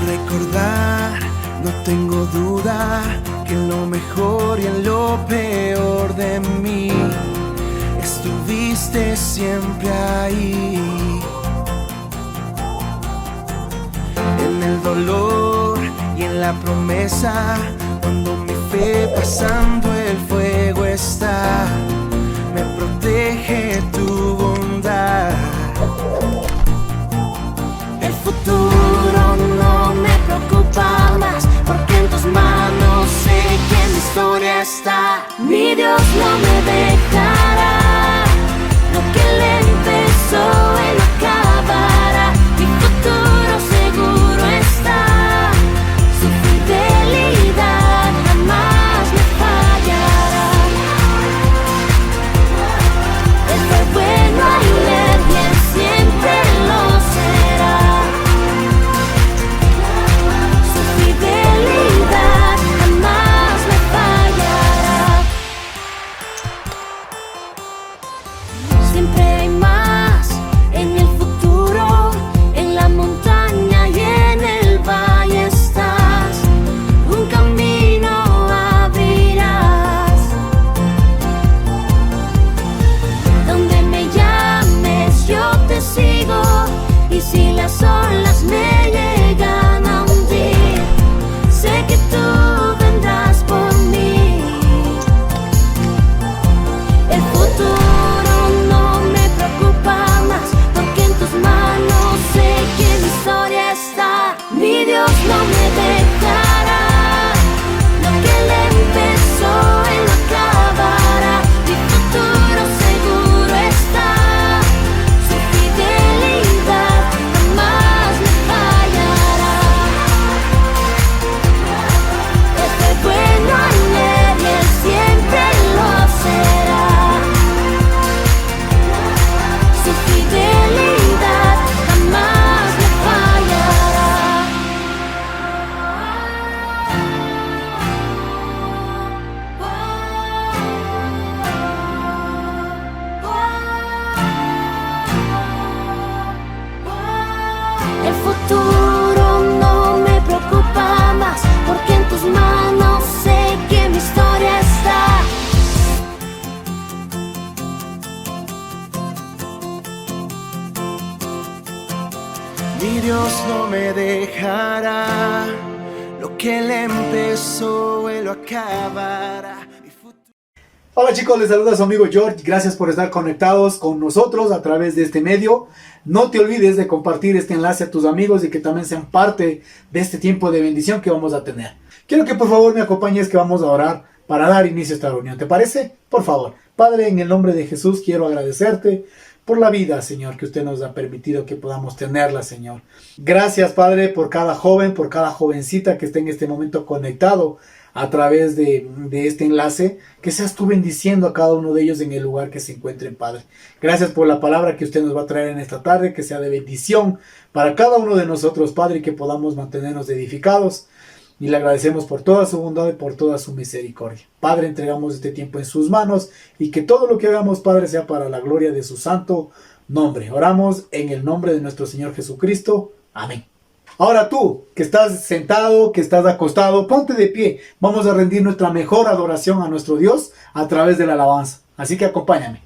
recordar, no tengo duda que en lo mejor y en lo peor de mí estuviste siempre ahí. En el dolor y en la promesa, cuando mi fe pasando el fuego está, me protege tu bondad. El futuro no me preocupa más, porque en tus manos sé que mi historia está. Mi Dios no me dejará, lo que Él empezó, Él acabará. Mi futuro seguro está, su fidelidad jamás me fallará. Él fue bueno ayer y Él siempre lo será. Su fidelidad jamás me fallará. Siempre hay más en el futuro, en la montaña y en el valle estás. Un camino abrirás. Donde me llames yo te sigo, y si las olas me llegan a hundir, sé que tú vendrás por mí. El futuro no me preocupa más, porque en tus manos sé que mi historia está. Mi Dios no me dejará, lo que Él empezó, Él lo acabará. Mi futuro seguro está, su fidelidad jamás me fallará. Él fue bueno ayer y Él siempre lo será. Su fidelidad jamás me fallará. El futuro no me preocupa más, porque en tus manos sé que mi historia está. Mi Dios no me dejará, lo que Él empezó, Él lo acabará. Hola chicos, les saluda su amigo George. Gracias por estar conectados con nosotros a través de este medio. No te olvides de compartir este enlace a tus amigos y que también sean parte de este tiempo de bendición que vamos a tener. Quiero que por favor me acompañes, que vamos a orar para dar inicio a esta reunión. ¿Te parece? Por favor. Padre, en el nombre de Jesús quiero agradecerte por la vida, Señor, que usted nos ha permitido que podamos tenerla, Señor. Gracias, Padre, por cada joven, por cada jovencita que esté en este momento conectado a través de este enlace. Que seas tú bendiciendo a cada uno de ellos en el lugar que se encuentren, Padre. Gracias por la palabra que usted nos va a traer en esta tarde, que sea de bendición para cada uno de nosotros, Padre, y que podamos mantenernos edificados. Y le agradecemos por toda su bondad y por toda su misericordia. Padre, entregamos este tiempo en sus manos, y que todo lo que hagamos, Padre, sea para la gloria de su santo nombre. Oramos en el nombre de nuestro Señor Jesucristo. Amén. Ahora tú, que estás sentado, que estás acostado, ponte de pie. Vamos a rendir nuestra mejor adoración a nuestro Dios a través de la alabanza. Así que acompáñame.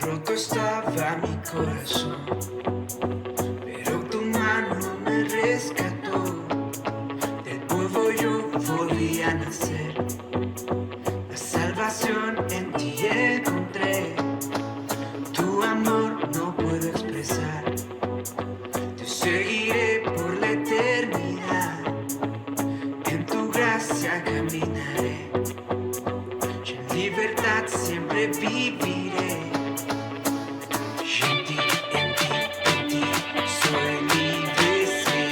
Roto estaba mi corazón, pero tu mano me rescató. Del polvo yo volví a nacer, la salvación en ti encontré. Tu amor no puedo expresar, te seguiré por la eternidad. En tu gracia caminaré, y en libertad siempre viviré. En ti soy libre, sé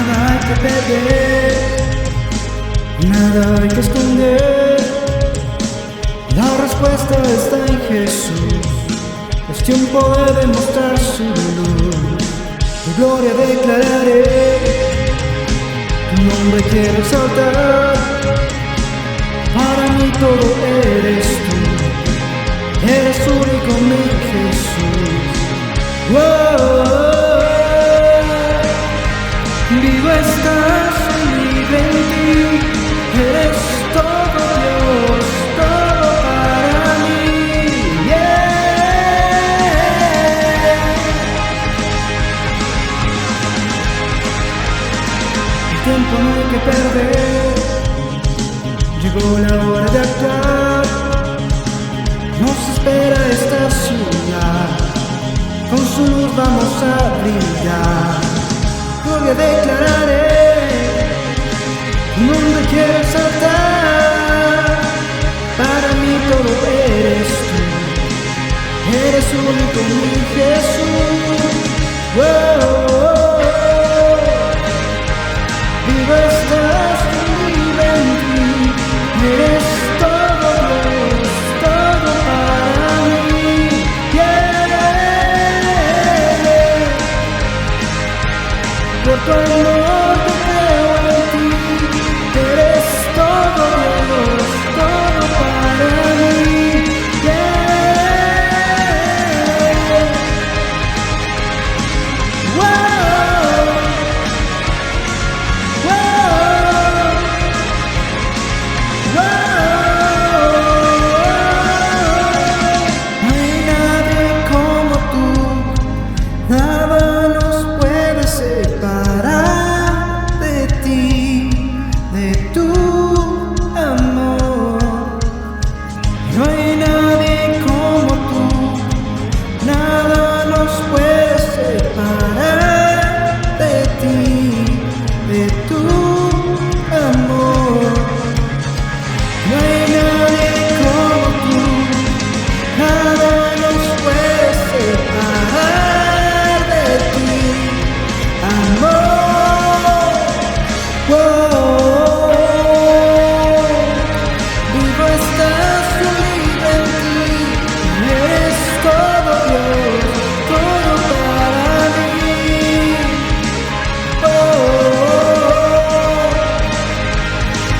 Nada hay que perder, nada hay que esconder. La respuesta está en Jesús. Es tiempo de demostrar su luz. Tu gloria declararé, tu nombre quiero exaltar. Para mí todo eres tú, eres único mi Jesús. Vivo estás, vive en ti, eres todo Dios, todo para mí. El tiempo no hay que perder, llegó la hora de actuar. Nos espera esta ciudad, con su luz vamos a brillar. Gloria declararé, tu nombre quiero exaltar. Para mí todo eres tú, eres único mi Jesús. Vivo estás, vive en ti, eres todo Dios, todo para mí. Por tu amor yo creo en ti, eres todo Dios, todo para mí. No hay nadie como tú, nada nos puede separar de ti, de tu amor. No hay nadie como tú, nada nos puede separar de ti, de tu amor. No hay nadie como tú, nada nos puede separar de ti, amor. Vivo estás, yo vivo en ti, eres todo Dios, todo para mí.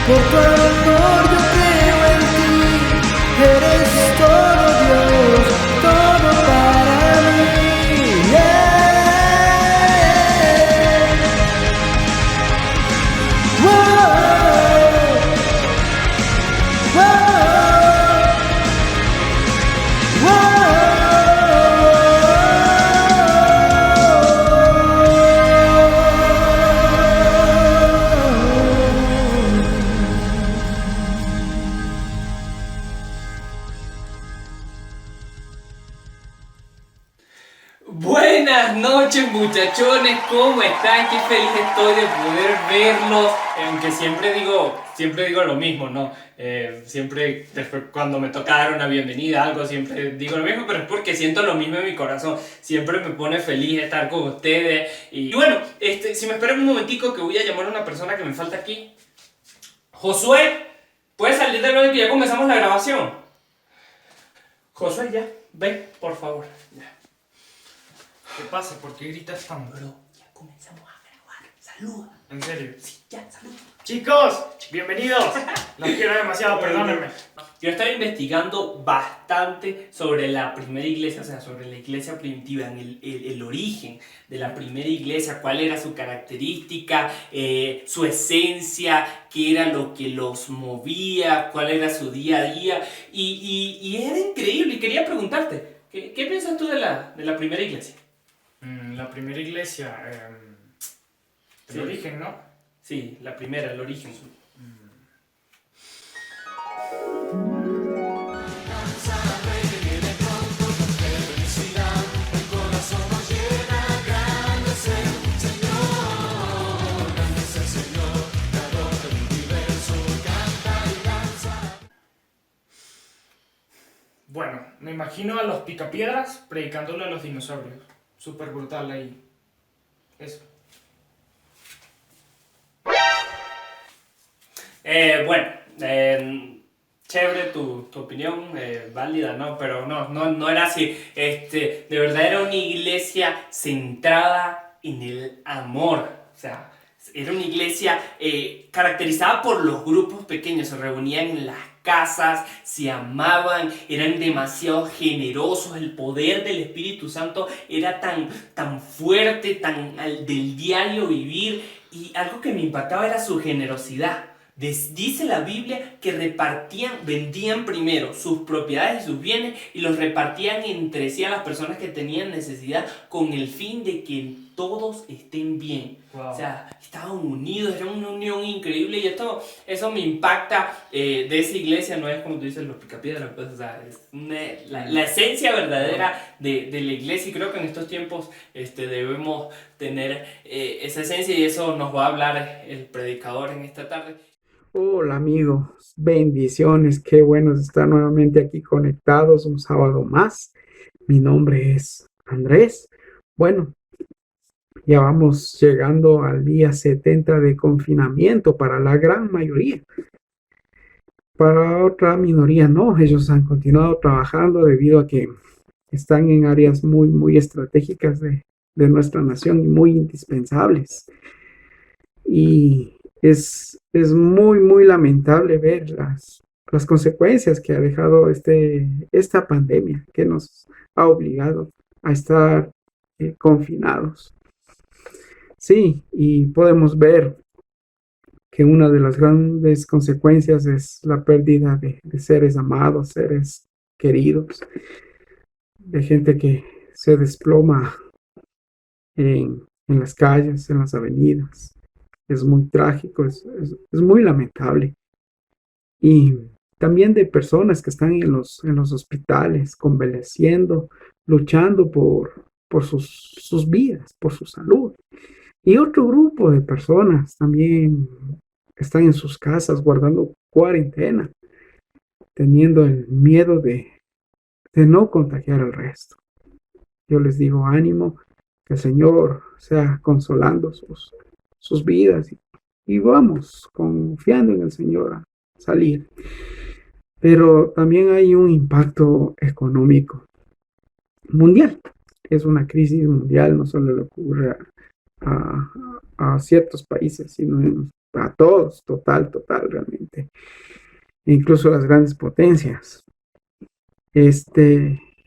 Por tu amor yo creo en ti, eres todo Dios, todo para mí. Buenas noches muchachones, ¿cómo están? Qué feliz estoy de poder verlos, aunque siempre digo lo mismo, ¿no? Siempre después cuando me toca dar una bienvenida, algo, siempre digo lo mismo, pero es porque siento lo mismo en mi corazón, siempre me pone feliz estar con ustedes. Y bueno, si me esperan un momentico que voy a llamar a una persona que me falta aquí. Josué, ¿puedes salir del baño que ya comenzamos la grabación? Josué, ya, ven, por favor, ya. ¿Qué pasa? ¿Por qué gritas tanto? Bro, ya comenzamos a grabar. Saluda. ¿En serio? Sí, ya, saluda. Chicos, bienvenidos. Los quiero demasiado, perdónenme. Yo estaba investigando bastante sobre la primera iglesia, o sea, sobre la iglesia primitiva, en el origen de la primera iglesia, cuál era su característica, su esencia, qué era lo que los movía, cuál era su día a día, y era increíble. Y quería preguntarte, ¿qué piensas tú de la primera iglesia? La primera iglesia, el Sí. origen, ¿no? Sí, la primera, el origen. Bueno, me imagino a los picapiedras predicándole a los dinosaurios. Súper brutal ahí. Eso. Bueno, chévere tu opinión, válida, ¿no? Pero no era así. De verdad era una iglesia centrada en el amor. O sea, era una iglesia caracterizada por los grupos pequeños. Se reunían en las casas, se amaban, eran demasiado generosos. El poder del Espíritu Santo era tan fuerte, del diario vivir. Y algo que me impactaba era su generosidad. Dice la Biblia que vendían primero sus propiedades y sus bienes y los repartían entre sí a las personas que tenían necesidad con el fin de que todos estén bien. Wow. O sea, estaban unidos, era una unión increíble y eso me impacta de esa iglesia. No es como tú dices, los picapiedras, pues, o sea, es la esencia verdadera de la iglesia, y creo que en estos tiempos debemos tener esa esencia, y eso nos va a hablar el predicador en esta tarde. Hola amigos, bendiciones, qué bueno estar nuevamente aquí conectados un sábado más. Mi nombre es Andrés. Bueno, ya vamos llegando al día 70 de confinamiento para la gran mayoría. Para otra minoría no, ellos han continuado trabajando debido a que están en áreas muy estratégicas de nuestra nación y muy indispensables. Y es muy lamentable ver las consecuencias que ha dejado esta pandemia, que nos ha obligado a estar confinados. Sí, y podemos ver que una de las grandes consecuencias es la pérdida de seres amados, seres queridos, de gente que se desploma en las calles, en las avenidas. Es muy trágico, es muy lamentable. Y también de personas que están en los hospitales, convaleciendo, luchando por sus vidas, por su salud. Y otro grupo de personas también están en sus casas guardando cuarentena, teniendo el miedo de no contagiar al resto. Yo les digo ánimo, que el Señor sea consolando sus vidas y vamos confiando en el Señor a salir. Pero también hay un impacto económico mundial. Es una crisis mundial, no solo le ocurre a ciertos países, sino a todos, total realmente. Incluso las grandes potencias.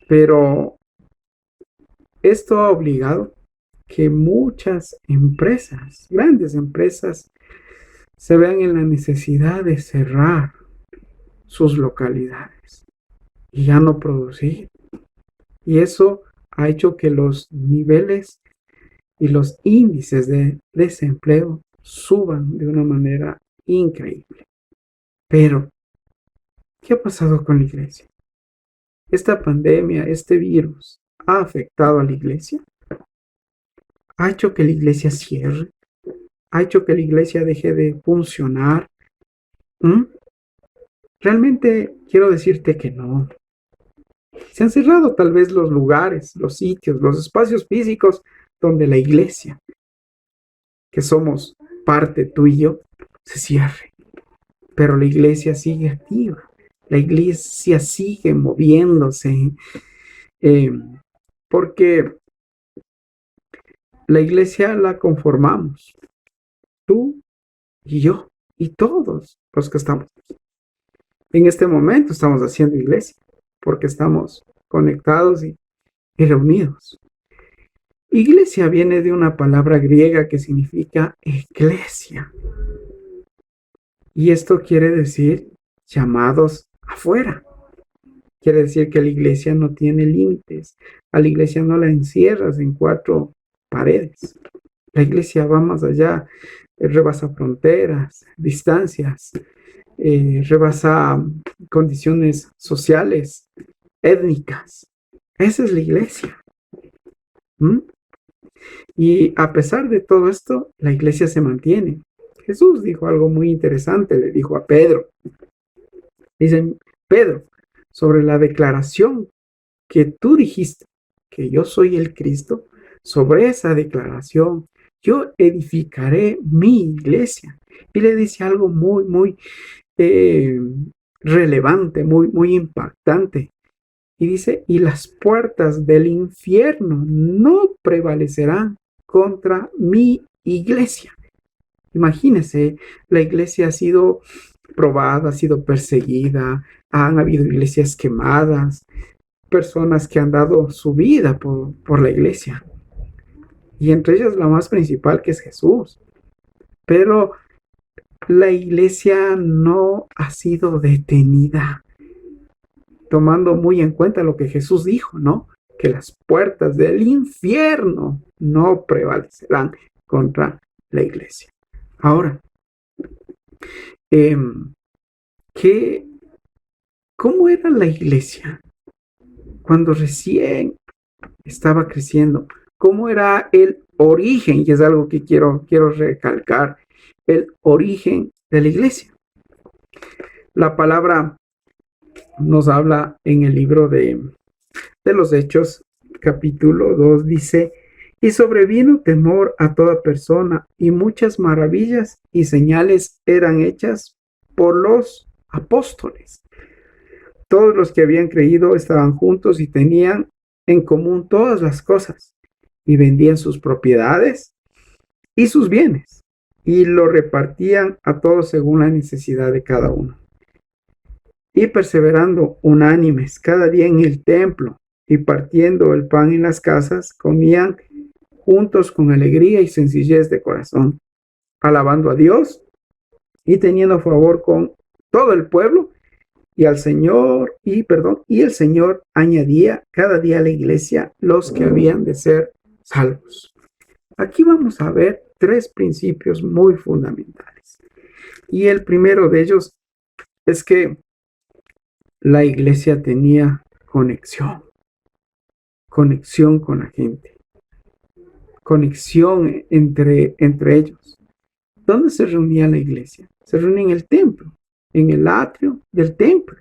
Pero esto ha obligado que muchas empresas, grandes empresas, se vean en la necesidad de cerrar sus localidades y ya no producir. Y eso ha hecho que los niveles y los índices de desempleo suban de una manera increíble. Pero, ¿qué ha pasado con la iglesia? Esta pandemia, este virus, ¿ha afectado a la iglesia? ¿Ha hecho que la iglesia cierre? ¿Ha hecho que la iglesia deje de funcionar? Realmente quiero decirte que no. Se han cerrado tal vez los lugares, los sitios, los espacios físicos donde la iglesia, que somos parte tú y yo, se cierre. Pero la iglesia sigue activa. La iglesia sigue moviéndose. Porque la iglesia la conformamos. Tú y yo y todos los que estamos aquí. En este momento estamos haciendo iglesia porque estamos conectados y reunidos. Iglesia viene de una palabra griega que significa eclesia. Y esto quiere decir llamados afuera. Quiere decir que la iglesia no tiene límites. A la iglesia no la encierras en 4 paredes. La iglesia va más allá, rebasa fronteras, distancias, rebasa condiciones sociales, étnicas. Esa es la iglesia. Y a pesar de todo esto, la iglesia se mantiene. Jesús dijo algo muy interesante, le dijo a Pedro. Dice, Pedro, sobre la declaración que tú dijiste, que yo soy el Cristo, sobre esa declaración yo edificaré mi iglesia. Y le dice algo muy relevante, muy impactante. Y dice, y las puertas del infierno no prevalecerán contra mi iglesia. Imagínense, la iglesia ha sido probada, ha sido perseguida, han habido iglesias quemadas, personas que han dado su vida por la iglesia. Y entre ellas la más principal, que es Jesús. Pero la iglesia no ha sido detenida, tomando muy en cuenta lo que Jesús dijo, ¿no? Que las puertas del infierno no prevalecerán contra la iglesia. Ahora, ¿cómo era la iglesia cuando recién estaba creciendo? ¿Cómo era el origen? Y es algo que quiero recalcar, el origen de la iglesia. La palabra nos habla en el libro de los Hechos, capítulo 2, dice, y sobrevino temor a toda persona, y muchas maravillas y señales eran hechas por los apóstoles. Todos los que habían creído estaban juntos y tenían en común todas las cosas, y vendían sus propiedades y sus bienes, y lo repartían a todos según la necesidad de cada uno. Y perseverando unánimes cada día en el templo, y partiendo el pan en las casas, comían juntos con alegría y sencillez de corazón, alabando a Dios y teniendo favor con todo el pueblo, y el Señor añadía cada día a la iglesia los que habían de ser salvos. Aquí vamos a ver 3 principios muy fundamentales. Y el primero de ellos es que la iglesia tenía conexión con la gente, conexión entre ellos. ¿Dónde se reunía la iglesia? Se reunía en el templo, en el atrio del templo.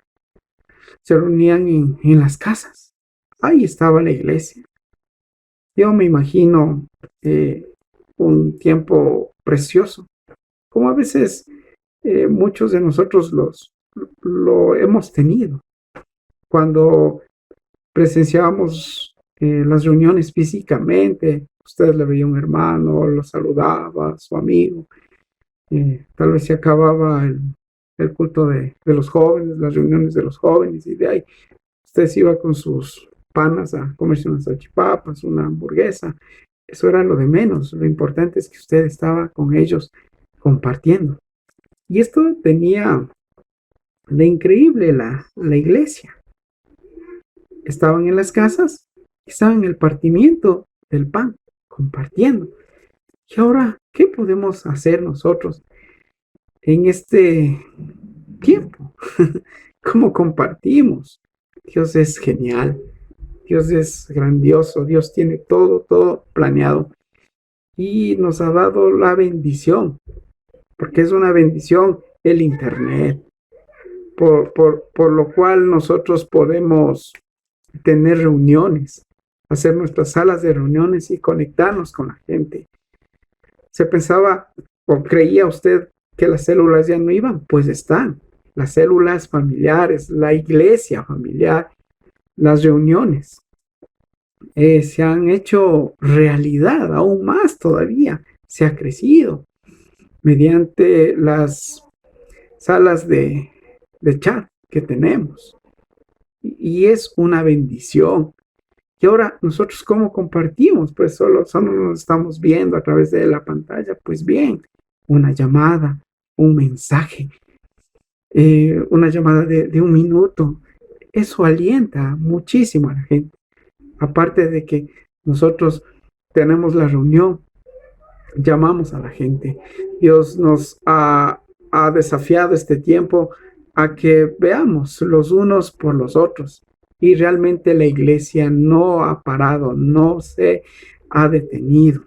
Se reunían en las casas. Ahí estaba la iglesia. Yo me imagino un tiempo precioso, como a veces muchos de nosotros lo hemos tenido. Cuando presenciábamos las reuniones físicamente, usted le veía a un hermano, lo saludaba, su amigo, tal vez se acababa el culto de los jóvenes, las reuniones de los jóvenes, y de ahí usted se iba con sus panas a comerse unas salchipapas, una hamburguesa. Eso era lo de menos. Lo importante es que usted estaba con ellos compartiendo. Y esto tenía de increíble la iglesia. Estaban en las casas, estaban en el partimiento del pan, compartiendo. Y ahora, ¿qué podemos hacer nosotros en este tiempo? ¿Cómo compartimos? Dios es genial, Dios es grandioso, Dios tiene todo planeado y nos ha dado la bendición, porque es una bendición el internet, por lo cual nosotros podemos tener reuniones, hacer nuestras salas de reuniones y conectarnos con la gente. ¿Se pensaba o creía usted que las células ya no iban? Pues están. Las células familiares, la iglesia familiar, las reuniones se han hecho realidad, aún más todavía. Se ha crecido mediante las salas de chat que tenemos. Y es una bendición. Y ahora, ¿nosotros cómo compartimos? Pues solo nos estamos viendo a través de la pantalla. Pues bien, una llamada, un mensaje, una llamada de 1 minuto. Eso alienta muchísimo a la gente. Aparte de que nosotros tenemos la reunión, llamamos a la gente. Dios nos ha desafiado este tiempo a que veamos los unos por los otros. Y realmente la iglesia no ha parado, no se ha detenido.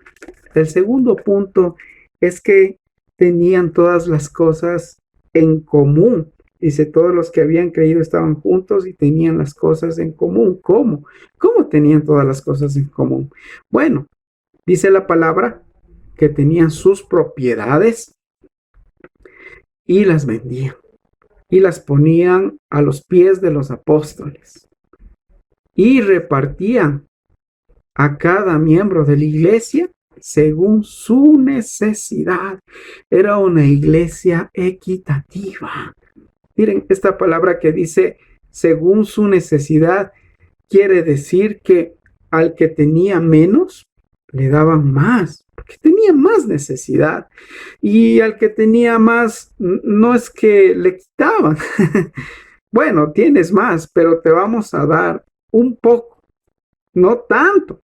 El segundo punto es que tenían todas las cosas en común. Dice, todos los que habían creído estaban juntos y tenían las cosas en común. ¿Cómo? ¿Cómo tenían todas las cosas en común? Bueno, dice la palabra que tenían sus propiedades y las vendían y las ponían a los pies de los apóstoles y repartían a cada miembro de la iglesia según su necesidad. Era una iglesia equitativa. Miren, esta palabra que dice según su necesidad quiere decir que al que tenía menos le daban más, porque tenía más necesidad. Y al que tenía más, no es que le quitaban. Bueno, tienes más, pero te vamos a dar un poco, no tanto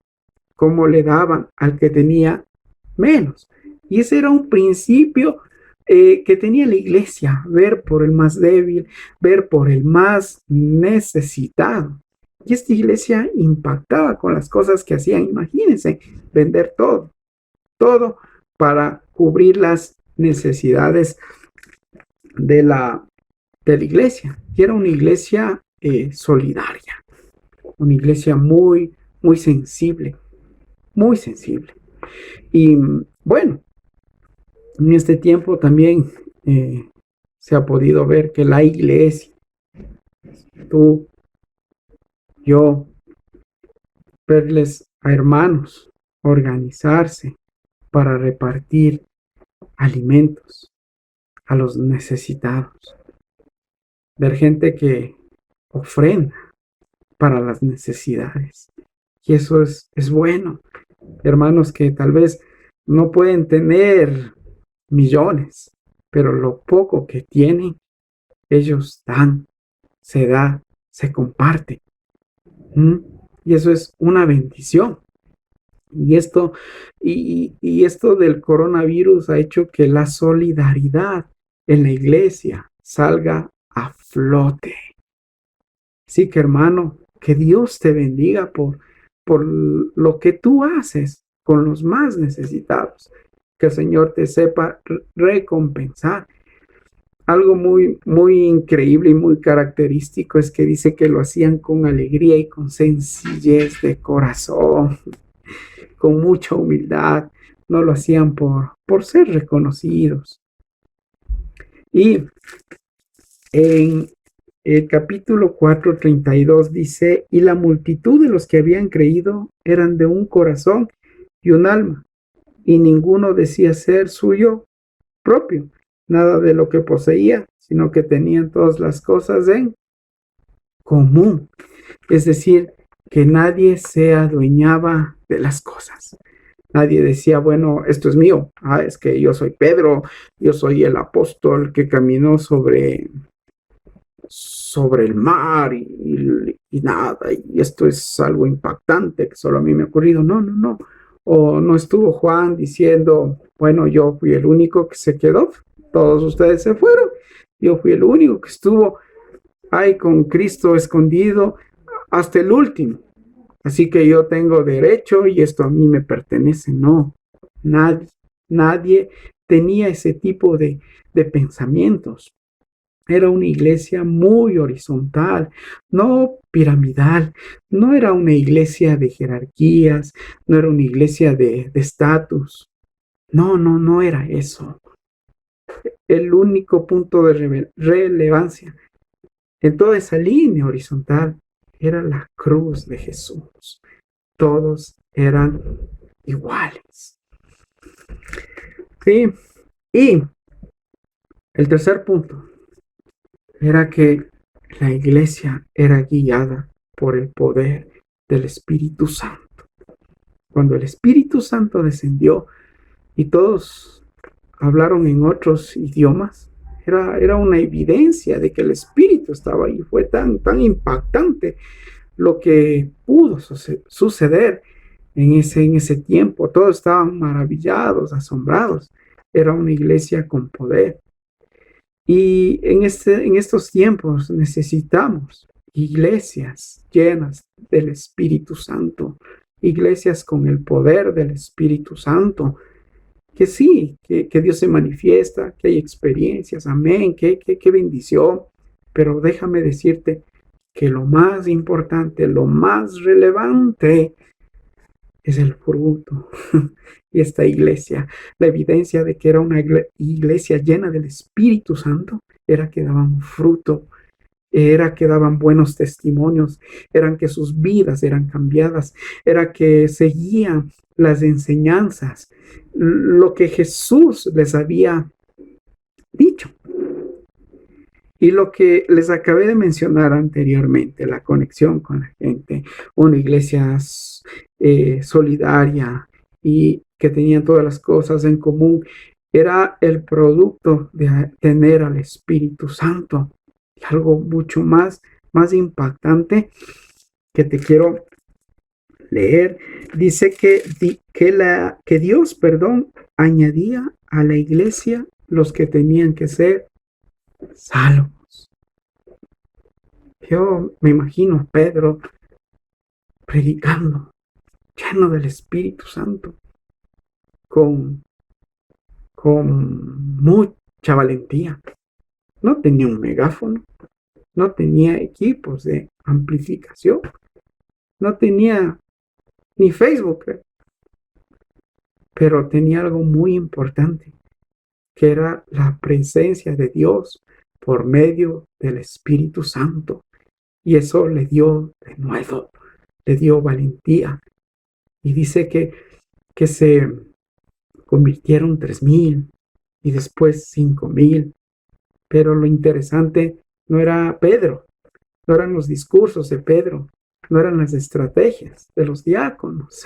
como le daban al que tenía menos. Y ese era un principio que tenía la iglesia, ver por el más débil, ver por el más necesitado. Y esta iglesia impactaba con las cosas que hacían. Imagínense, vender todo para cubrir las necesidades de la iglesia. Y era una iglesia solidaria, una iglesia muy, muy sensible, muy sensible. Y bueno, en este tiempo también se ha podido ver que la iglesia, tú, yo, verles a hermanos organizarse para repartir alimentos a los necesitados, ver gente que ofrenda para las necesidades. Y eso es bueno. Hermanos que tal vez no pueden tener millones, pero lo poco que tienen, ellos dan, se da, se comparte. Y eso es una bendición. Y esto del coronavirus ha hecho que la solidaridad en la iglesia salga a flote. Así que, hermano, que Dios te bendiga por lo que tú haces con los más necesitados. Que el Señor te sepa recompensar. Algo muy, muy increíble y muy característico es que dice que lo hacían con alegría y con sencillez de corazón, con mucha humildad. No lo hacían por ser reconocidos. Y en el capítulo 4:32 dice, y la multitud de los que habían creído eran de un corazón y un alma, y ninguno decía ser suyo propio nada de lo que poseía, sino que tenían todas las cosas en común. Es decir, que nadie se adueñaba de las cosas. Nadie decía, bueno, esto es mío. Es que yo soy Pedro, yo soy el apóstol que caminó sobre el mar y nada, y esto es algo impactante que solo a mí me ha ocurrido. No. O no estuvo Juan diciendo, bueno, yo fui el único que se quedó, todos ustedes se fueron, yo fui el único que estuvo ahí con Cristo escondido hasta el último, así que yo tengo derecho y esto a mí me pertenece. No, nadie tenía ese tipo de pensamientos. Era una iglesia muy horizontal, no piramidal, no era una iglesia de jerarquías, no era una iglesia de estatus. No era eso. El único punto de relevancia en toda esa línea horizontal era la cruz de Jesús. Todos eran iguales. Sí. Y el tercer punto era que la iglesia era guiada por el poder del Espíritu Santo. Cuando el Espíritu Santo descendió y todos hablaron en otros idiomas, era una evidencia de que el Espíritu estaba ahí. Fue tan impactante lo que pudo suceder en ese tiempo. Todos estaban maravillados, asombrados. Era una iglesia con poder. Y en estos tiempos necesitamos iglesias llenas del Espíritu Santo, iglesias con el poder del Espíritu Santo, que sí, que Dios se manifiesta, que hay experiencias, amén, qué bendición. Pero déjame decirte que lo más importante, lo más relevante es el fruto. Y esta iglesia, la evidencia de que era una iglesia llena del Espíritu Santo, era que daban fruto, era que daban buenos testimonios, eran que sus vidas eran cambiadas, era que seguían las enseñanzas, lo que Jesús les había dicho. Y lo que les acabé de mencionar anteriormente, la conexión con la gente, una iglesia solidaria y que tenía todas las cosas en común, era el producto de tener al Espíritu Santo. Y algo mucho más impactante que te quiero leer, dice que Dios, añadía a la iglesia los que tenían que ser salvos. Yo me imagino a Pedro predicando, lleno del Espíritu Santo, con mucha valentía. No tenía un megáfono, no tenía equipos de amplificación, no tenía ni Facebook, pero tenía algo muy importante, que era la presencia de Dios por medio del Espíritu Santo. Y eso le dio de nuevo, le dio valentía. Y dice que se convirtieron 3,000 y después 5,000. Pero lo interesante no era Pedro, no eran los discursos de Pedro, no eran las estrategias de los diáconos.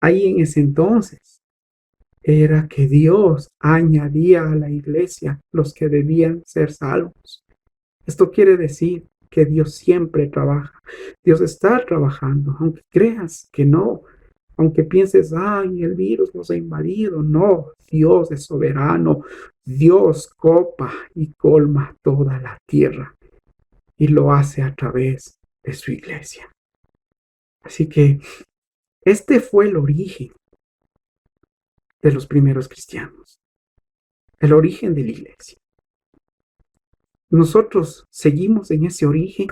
Ahí en ese entonces era que Dios añadía a la iglesia los que debían ser salvos. Esto quiere decir que Dios siempre trabaja. Dios está trabajando, aunque creas que no, aunque pienses, ay, el virus nos ha invadido. No, Dios es soberano. Dios copa y colma toda la tierra y lo hace a través de su iglesia. Así que este fue el origen de los primeros cristianos, el origen de la iglesia. Nosotros seguimos en ese origen,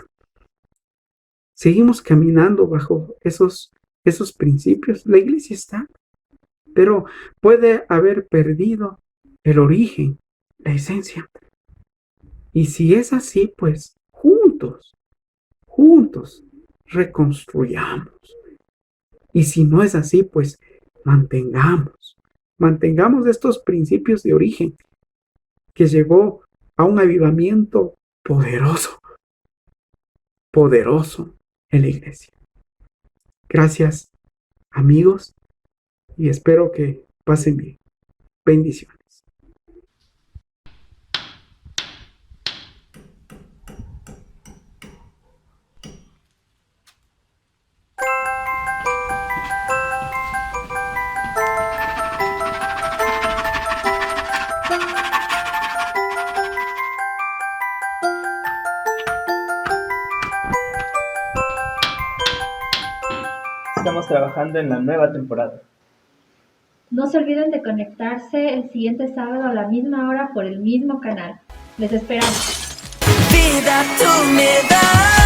seguimos caminando bajo esos principios. La iglesia está, pero puede haber perdido el origen, la esencia. Y si es así, pues juntos reconstruyamos. Y si no es así, pues mantengamos estos principios de origen que llevó a un avivamiento poderoso en la iglesia. Gracias, amigos, y espero que pasen bien. Bendiciones. Estamos trabajando en la nueva temporada. No se olviden de conectarse el siguiente sábado a la misma hora por el mismo canal. Les esperamos. Vida tú me das.